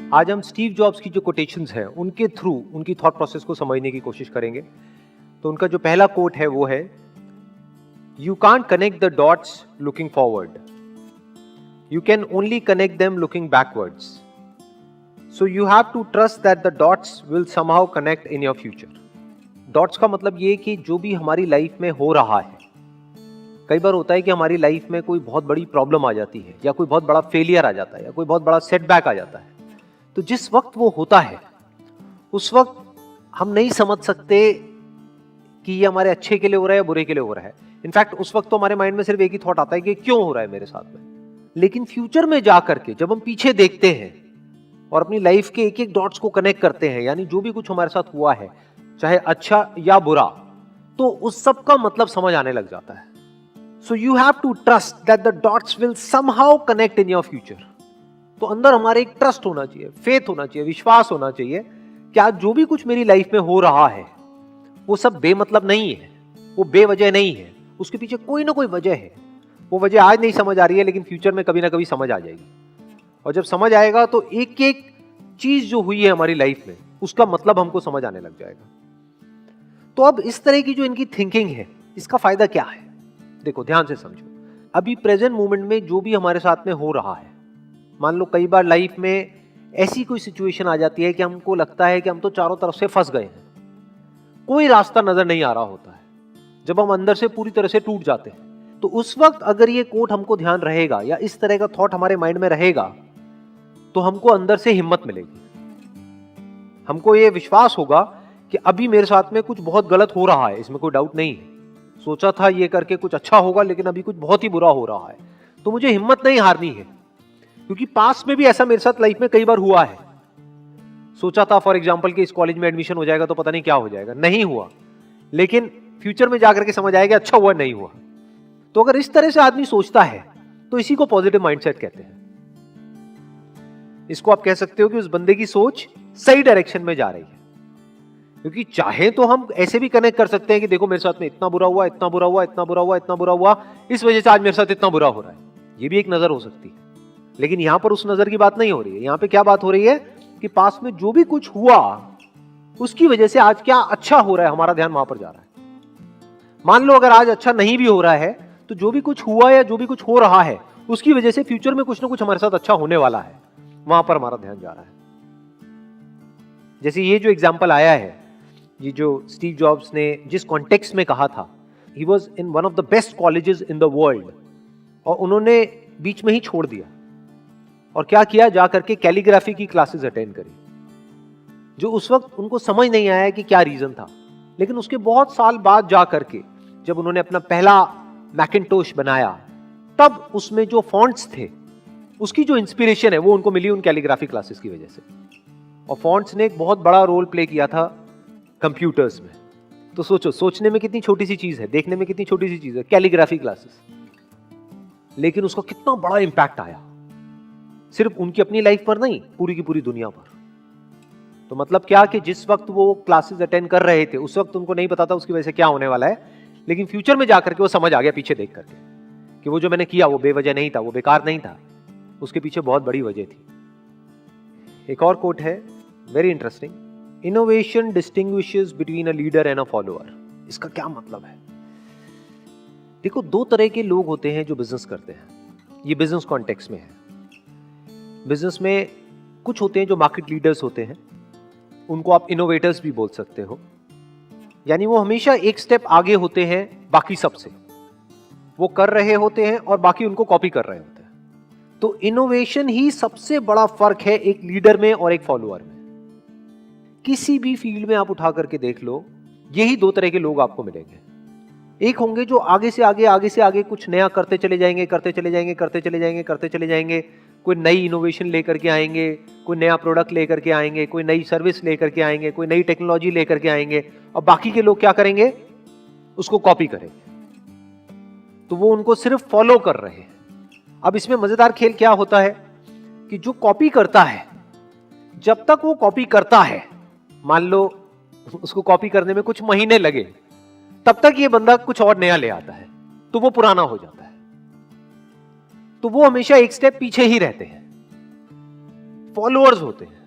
आज हम Steve jobs की जो कोटेशंस हैं उनके थ्रू उनकी थॉट प्रोसेस को समझने की कोशिश करेंगे। तो उनका जो पहला कोट है वो है, you can't connect the dots looking forward, you can only connect them looking backwards, so you have to trust that the dots will somehow connect in your future. Dots का मतलब ये कि जो भी हमारी लाइफ में हो रहा है, कई बार होता है कि हमारी लाइफ में कोई बहुत बड़ी प्रॉब्लम आ जाती है या कोई बहुत बड़ा फेलियर आ जाता है या कोई बहुत बड़ा सेटबैक आ जाता है। तो जिस वक्त वो होता है उस वक्त हम नहीं समझ सकते कि ये हमारे अच्छे के लिए हो रहा है या बुरे के लिए हो रहा है। इनफैक्ट उस वक्त तो हमारे माइंड में सिर्फ एक ही थॉट आता है कि क्यों हो रहा है मेरे साथ में। लेकिन फ्यूचर में जा करके जब हम पीछे देखते हैं और अपनी लाइफ के एक एक डॉट्स को कनेक्ट करते हैं, यानी जो भी कुछ हमारे साथ हुआ है चाहे अच्छा या बुरा, तो उस सब का मतलब समझ आने लग जाता है। So you have to trust that the dots will somehow connect in your future. तो अंदर हमारे एक ट्रस्ट होना चाहिए, फेथ होना चाहिए, विश्वास होना चाहिए कि आज जो भी कुछ मेरी लाइफ में हो रहा है वो सब बेमतलब नहीं है, वो बेवजह नहीं है, उसके पीछे कोई ना कोई वजह है। वो वजह आज नहीं समझ आ रही है लेकिन फ्यूचर में कभी ना कभी समझ आ जाएगी। और जब समझ आएगा तो एक एक चीज जो हुई है हमारी लाइफ में उसका मतलब हमको समझ आने लग जाएगा। तो अब इस तरह की जो इनकी थिंकिंग है, इसका फायदा क्या है? देखो ध्यान से समझो। अभी प्रेजेंट मोमेंट में जो भी हमारे साथ में हो रहा है, मान लो कई बार लाइफ में ऐसी कोई सिचुएशन आ जाती है कि हमको लगता है कि हम तो चारों तरफ से फंस गए हैं, कोई रास्ता नजर नहीं आ रहा होता है, जब हम अंदर से पूरी तरह से टूट जाते हैं। तो उस वक्त अगर ये कोट हमको ध्यान रहेगा या इस तरह का थॉट हमारे माइंड में रहेगा तो हमको अंदर से हिम्मत मिलेगी, हमको ये विश्वास होगा कि अभी मेरे साथ में कुछ बहुत गलत हो रहा है, इसमें कोई डाउट नहीं है। सोचा था ये करके कुछ अच्छा होगा लेकिन अभी कुछ बहुत ही बुरा हो रहा है, तो मुझे हिम्मत नहीं हारनी है। क्योंकि पास में भी ऐसा मेरे साथ लाइफ में कई बार हुआ है। सोचा था फॉर एग्जांपल कि इस कॉलेज में एडमिशन हो जाएगा तो पता नहीं क्या हो जाएगा, नहीं हुआ, लेकिन फ्यूचर में जाकर के समझ आएगा अच्छा हुआ नहीं हुआ। तो अगर इस तरह से आदमी सोचता है तो इसी को पॉजिटिव माइंडसेट कहते हैं। इसको आप कह सकते हो कि उस बंदे की सोच सही डायरेक्शन में जा रही है। क्योंकि चाहे तो हम ऐसे भी कनेक्ट कर सकते हैं कि देखो मेरे साथ में इतना बुरा हुआ, इतना बुरा हुआ, इतना बुरा हुआ, इतना बुरा हुआ, इस वजह से आज मेरे साथ इतना बुरा हो रहा है। ये भी एक नजर हो सकती है, लेकिन यहां पर उस नजर की बात नहीं हो रही है। यहां पे क्या बात हो रही है कि पास में जो भी कुछ हुआ उसकी वजह से आज क्या अच्छा हो रहा है, हमारा ध्यान वहां पर जा रहा है। मान लो अगर आज अच्छा नहीं भी हो रहा है तो जो भी कुछ हुआ या जो भी कुछ हो रहा है उसकी वजह से फ्यूचर में कुछ ना कुछ हमारे साथ अच्छा होने वाला है, वहां पर हमारा ध्यान जा रहा है। जैसे ये जो एग्जाम्पल आया है, ये जो स्टीव जॉब्स ने जिस कॉन्टेक्स्ट में कहा था, he was in one of the best colleges in the world, और उन्होंने बीच में ही छोड़ दिया और क्या किया, जा करके कैलीग्राफी की क्लासेस अटेंड करी, जो उस वक्त उनको समझ नहीं आया कि क्या रीजन था। लेकिन उसके बहुत साल बाद जा करके जब उन्होंने अपना पहला मैकिन्टोश बनाया, तब उसमें जो फॉन्ट्स थे उसकी जो इंस्पिरेशन है वो उनको मिली उन कैलीग्राफी क्लासेस की वजह से। और फॉन्ट्स ने एक बहुत बड़ा रोल प्ले किया था कंप्यूटर्स में। तो सोचो, सोचने में कितनी छोटी सी चीज है, देखने में कितनी छोटी सी चीज है कैलीग्राफी क्लासेस, लेकिन उसका कितना बड़ा इंपैक्ट आया, सिर्फ उनकी अपनी लाइफ पर नहीं, पूरी की पूरी दुनिया पर। तो मतलब क्या कि जिस वक्त वो क्लासेस अटेंड कर रहे थे उस वक्त उनको नहीं पता था उसकी वजह से क्या होने वाला है, लेकिन फ्यूचर में जाकर के वो समझ आ गया पीछे देख करके कि वो जो मैंने किया वो बेवजह नहीं था, वो बेकार नहीं था, उसके पीछे बहुत बड़ी वजह थी। एक और कोट है very interesting, innovation distinguishes between a leader and a follower. इसका क्या मतलब है? देखो, दो तरह के लोग होते हैं जो बिजनेस करते हैं, ये बिजनेस कॉन्टेक्स्ट में है। बिजनेस में कुछ होते हैं जो मार्केट लीडर्स होते हैं, उनको आप इनोवेटर्स भी बोल सकते हो, यानी वो हमेशा एक स्टेप आगे होते हैं बाकी सबसे, वो कर रहे होते हैं और बाकी उनको कॉपी कर रहे होते हैं। तो इनोवेशन ही सबसे बड़ा फर्क है एक लीडर में और एक फॉलोअर में। किसी भी फील्ड में आप उठा करके देख लो, यही दो तरह के लोग आपको मिलेंगे। एक होंगे जो आगे से आगे कुछ नया करते चले जाएंगे, करते चले जाएंगे, करते चले जाएंगे, करते चले जाएंगे, कोई नई इनोवेशन लेकर के आएंगे, कोई नया प्रोडक्ट लेकर के आएंगे, कोई नई सर्विस लेकर के आएंगे, कोई नई टेक्नोलॉजी लेकर के आएंगे, और बाकी के लोग क्या करेंगे, उसको कॉपी करेंगे। तो वो उनको सिर्फ फॉलो कर रहे हैं। अब इसमें मजेदार खेल क्या होता है कि जो कॉपी करता है, जब तक वो कॉपी करता है, मान लो उसको कॉपी करने में कुछ महीने लगे, तब तक ये बंदा कुछ और नया ले आता है, तो वो पुराना हो जाता है। तो वो हमेशा एक स्टेप पीछे ही रहते हैं, फॉलोअर्स होते हैं।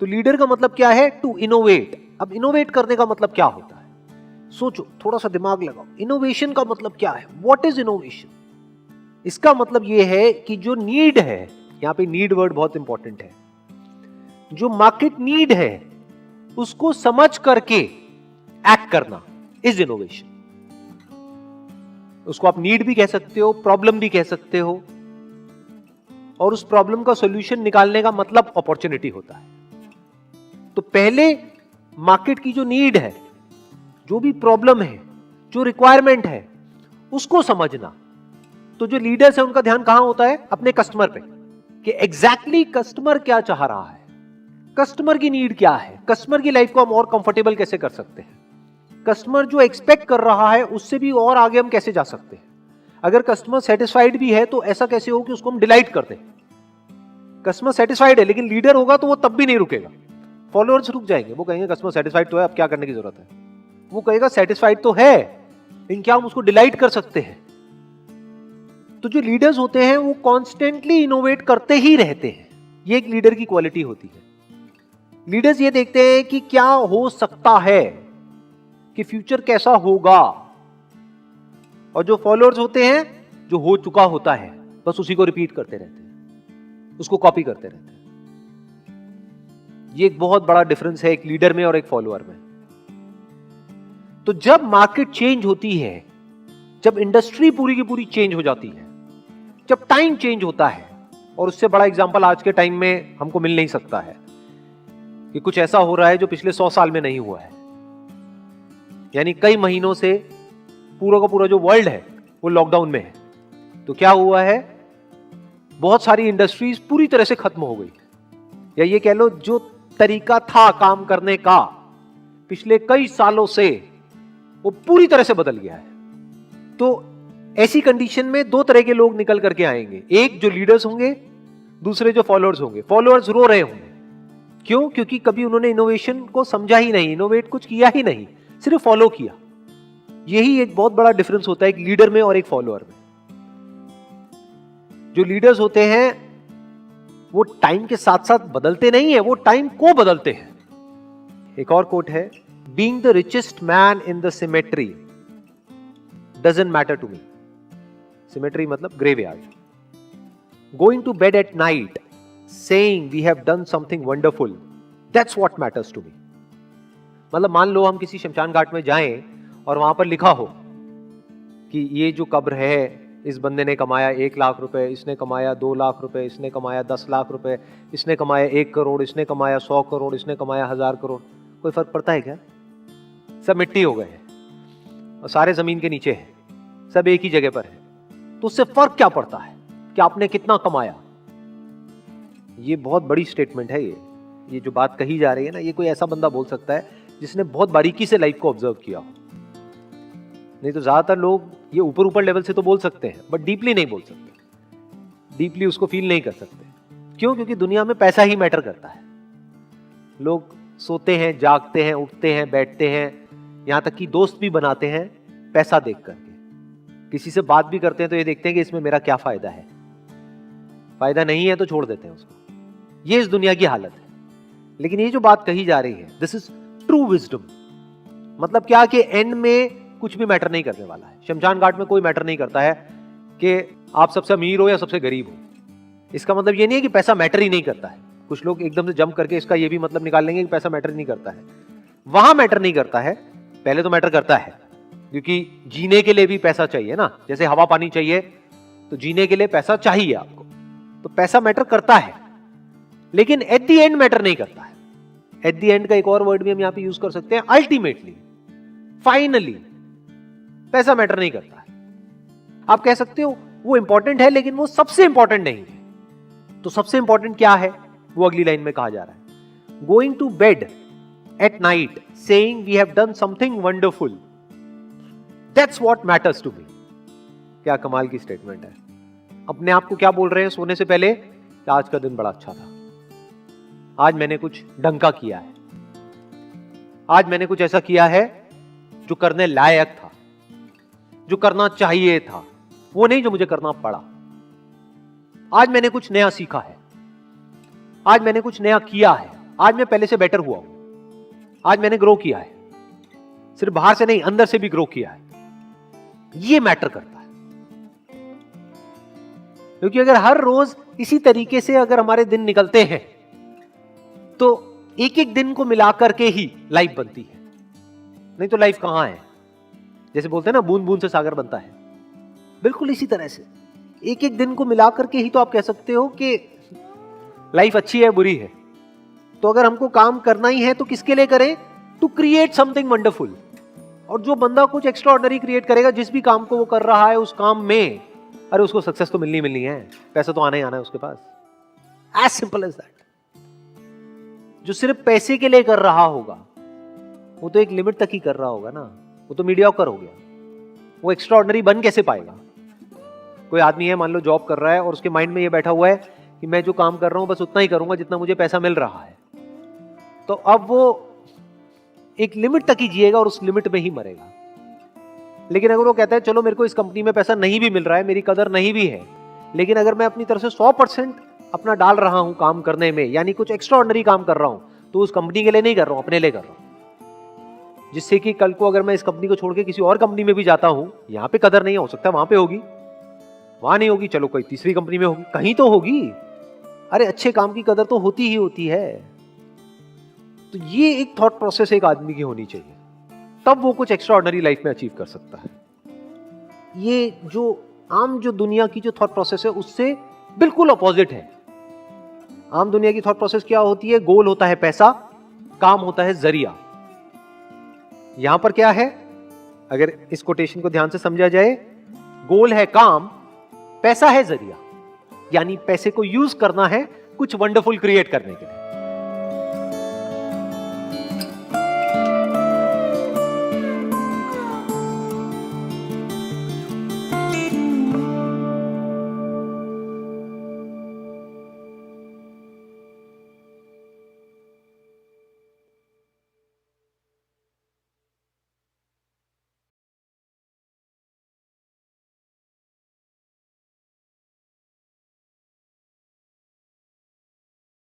तो लीडर का मतलब क्या है? To innovate. अब इनोवेट करने का मतलब क्या होता है? सोचो, थोड़ा सा दिमाग लगाओ। इनोवेशन का मतलब क्या है? What is innovation? इसका मतलब यह है कि जो नीड है, यहां पे नीड वर्ड बहुत इंपॉर्टेंट है, जो मार्केट नीड है उसको समझ करके एक्ट करना इज इनोवेशन। उसको आप नीड भी कह सकते हो, प्रॉब्लम भी कह सकते हो, और उस प्रॉब्लम का सॉल्यूशन निकालने का मतलब अपॉर्चुनिटी होता है। तो पहले मार्केट की जो नीड है, जो भी प्रॉब्लम है, जो रिक्वायरमेंट है, उसको समझना। तो जो लीडर्स है उनका ध्यान कहां होता है? अपने कस्टमर पे, कि एग्जैक्टली कस्टमर क्या चाह रहा है, कस्टमर की नीड क्या है, कस्टमर की लाइफ को हम और कंफर्टेबल कैसे कर सकते हैं, कस्टमर जो एक्सपेक्ट कर रहा है उससे भी और आगे हम कैसे जा सकते हैं। अगर कस्टमर सेटिस्फाइड भी है तो ऐसा कैसे हो कि उसको हम डिलाइट कर दें। कस्टमर सेटिस्फाइड है लेकिन लीडर होगा तो वो तब भी नहीं रुकेगा, फॉलोअर्स रुक जाएंगे। वो कहेंगे कस्टमर सेटिस्फाइड तो है, अब क्या करने की जरूरत है। वो कहेगा सेटिस्फाइड तो है लेकिन क्या हम उसको डिलाइट कर सकते हैं। तो जो लीडर्स होते हैं वो कॉन्स्टेंटली इनोवेट करते ही रहते हैं। ये एक लीडर की क्वालिटी होती है। लीडर्स ये देखते हैं कि क्या हो सकता है, कि फ्यूचर कैसा होगा, और जो फॉलोअर्स होते हैं जो हो चुका होता है बस उसी को रिपीट करते रहते हैं, उसको कॉपी करते रहते हैं। ये एक बहुत बड़ा डिफरेंस है एक लीडर में और एक फॉलोअर में। तो जब मार्केट चेंज होती है, जब इंडस्ट्री पूरी की पूरी चेंज हो जाती है, जब टाइम चेंज होता है, और उससे बड़ा एग्जांपल आज के टाइम में हमको मिल नहीं सकता है कि कुछ ऐसा हो रहा है जो पिछले 100 साल में नहीं हुआ है। यानी कई महीनों से पूरा का पूरा जो वर्ल्ड है वो लॉकडाउन में है। तो क्या हुआ है, बहुत सारी इंडस्ट्रीज पूरी तरह से खत्म हो गई, या ये कह लो जो तरीका था काम करने का पिछले कई सालों से वो पूरी तरह से बदल गया है। तो ऐसी कंडीशन में दो तरह के लोग निकल करके आएंगे, एक जो लीडर्स होंगे, दूसरे जो फॉलोअर्स होंगे। फॉलोअर्स रो रहे होंगे, क्यों? क्योंकि कभी उन्होंने इनोवेशन को समझा ही नहीं, इनोवेट कुछ किया ही नहीं, सिर्फ फॉलो किया। यही एक बहुत बड़ा डिफरेंस होता है एक लीडर में और एक फॉलोअर में। जो लीडर्स होते हैं वो टाइम के साथ साथ बदलते नहीं है, वो टाइम को बदलते हैं। एक और कोट है, being the richest man in the cemetery doesn't matter to me. Cemetery मतलब graveyard. Going to bed at night saying we have done something wonderful, that's what matters to me. मतलब मान लो हम किसी शमशान घाट में जाएं और वहां पर लिखा हो कि ये जो कब्र है, इस बंदे ने कमाया 1 लाख रुपए, इसने कमाया 2 लाख रुपए, इसने कमाया 10 लाख रुपए, इसने कमाया 1 करोड़, इसने कमाया 100 करोड़, इसने कमाया 1000 करोड़। कोई फर्क पड़ता है क्या? सब मिट्टी हो गए हैं और सारे जमीन के नीचे हैं, सब एक ही जगह पर है। तो उससे फर्क क्या पड़ता है कि आपने कितना कमाया? ये बहुत बड़ी स्टेटमेंट है। ये जो बात कही जा रही है ना, ये कोई ऐसा बंदा बोल सकता है जिसने बहुत बारीकी से लाइफ को ऑब्जर्व किया हो। नहीं तो ज्यादातर लोग ये ऊपर ऊपर लेवल से तो बोल सकते हैं बट डीपली नहीं बोल सकते, डीपली उसको फील नहीं कर सकते। क्यों? क्योंकि दुनिया में पैसा ही मैटर करता है। लोग सोते हैं, जागते हैं, उठते हैं, बैठते हैं, यहां तक कि दोस्त भी बनाते हैं पैसा देख करके। किसी से बात भी करते हैं तो ये देखते हैं कि इसमें मेरा क्या फायदा है, फायदा नहीं है तो छोड़ देते हैं उसको। ये इस दुनिया की हालत है। लेकिन ये जो बात कही जा रही है, दिस इज ट्रू विजडम। मतलब क्या कि एंड में कुछ भी मैटर नहीं करने वाला है। शमशान घाट में कोई मैटर नहीं करता है कि आप सबसे अमीर हो या सबसे गरीब हो। इसका मतलब ये नहीं है कि पैसा मैटर ही नहीं करता है। कुछ लोग एकदम से जंप करके इसका ये भी मतलब निकाल लेंगे कि पैसा मैटर नहीं करता है। वहां मैटर नहीं करता है, पहले तो मैटर करता है, क्योंकि जीने के लिए भी पैसा चाहिए ना। जैसे हवा पानी चाहिए तो जीने के लिए पैसा चाहिए आपको, तो पैसा मैटर करता है, लेकिन एट द एंड मैटर नहीं करता है। एट द एंड का एक और वर्ड भी हम यहां पे यूज कर सकते हैं, अल्टीमेटली, फाइनली। पैसा मैटर नहीं करता है। आप कह सकते हो वो इंपॉर्टेंट है लेकिन वो सबसे इंपॉर्टेंट नहीं है। तो सबसे इंपॉर्टेंट क्या है वो अगली लाइन में कहा जा रहा है, going to bed at night saying we have done something wonderful, that's what matters to me. क्या कमाल की स्टेटमेंट है। अपने आप को क्या बोल रहे हैं सोने से पहले कि आज का दिन बड़ा अच्छा था, आज मैंने कुछ ढंग का किया है, आज मैंने कुछ ऐसा किया है जो करने लायक था, जो करना चाहिए था, वो नहीं जो मुझे करना पड़ा। आज मैंने कुछ नया सीखा है, आज मैंने कुछ नया किया है, आज मैं पहले से बेटर हुआ हूं, आज मैंने ग्रो किया है, सिर्फ बाहर से नहीं अंदर से भी ग्रो किया है। ये मैटर करता है, क्योंकि अगर हर रोज इसी तरीके से अगर हमारे दिन निकलते हैं तो एक एक दिन को मिलाकर के ही लाइफ बनती है, नहीं तो लाइफ कहां है। जैसे बोलते हैं ना बूंद बूंद से सागर बनता है, बिल्कुल इसी तरह से एक एक दिन को मिलाकर के ही तो आप कह सकते हो कि लाइफ अच्छी है बुरी है। तो अगर हमको काम करना ही है तो किसके लिए करें, टू क्रिएट समथिंग वंडरफुल। और जो बंदा कुछ एक्स्ट्रा ऑर्डिनरी क्रिएट करेगा, जिस भी काम को वो कर रहा है उस काम में, अरे उसको सक्सेस तो मिलनी है, पैसा तो आना ही आना है उसके पास, एज सिंपल एज दैट। जो सिर्फ पैसे के लिए कर रहा होगा वो तो एक लिमिट तक ही कर रहा होगा ना, वो तो मीडियोकर हो गया, वो एक्स्ट्रा ऑर्डिनरी बन कैसे पाएगा। कोई आदमी है मान लो जॉब कर रहा है और उसके माइंड में ये बैठा हुआ है कि मैं जो काम कर रहा हूं बस उतना ही करूंगा जितना मुझे पैसा मिल रहा है, तो अब वो एक लिमिट तक ही जिएगा और उस लिमिट में ही मरेगा। लेकिन अगर वो कहता है चलो मेरे को इस कंपनी में पैसा नहीं भी मिल रहा है, मेरी कदर नहीं भी है, लेकिन अगर मैं अपनी तरफ से 100% अपना डाल रहा हूं काम करने में, यानी कुछ एक्स्ट्रा ऑर्डिनरी काम कर रहा हूं, तो उस कंपनी के लिए नहीं कर रहा हूं, अपने लिए कर रहा हूं, जिससे कि कल को अगर मैं इस कंपनी को छोड़ के किसी और कंपनी में भी जाता हूं, यहां पे कदर नहीं हो सकता, वहां पे होगी, वहां नहीं होगी, चलो कोई तीसरी कंपनी में होगी, कहीं तो होगी। अरे अच्छे काम की कदर तो होती ही होती है। तो ये एक थॉट प्रोसेस एक आदमी की होनी चाहिए, तब वो कुछ एक्स्ट्रा ऑर्डिनरी लाइफ में अचीव कर सकता है। ये जो आम जो दुनिया की जो थॉट प्रोसेस है उससे बिल्कुल अपोजिट है। आम दुनिया की थॉट प्रोसेस क्या होती है, गोल होता है पैसा, काम होता है जरिया। यहां पर क्या है, अगर इस कोटेशन को ध्यान से समझा जाए, गोल है काम, पैसा है जरिया, यानी पैसे को यूज करना है कुछ वंडरफुल क्रिएट करने के लिए।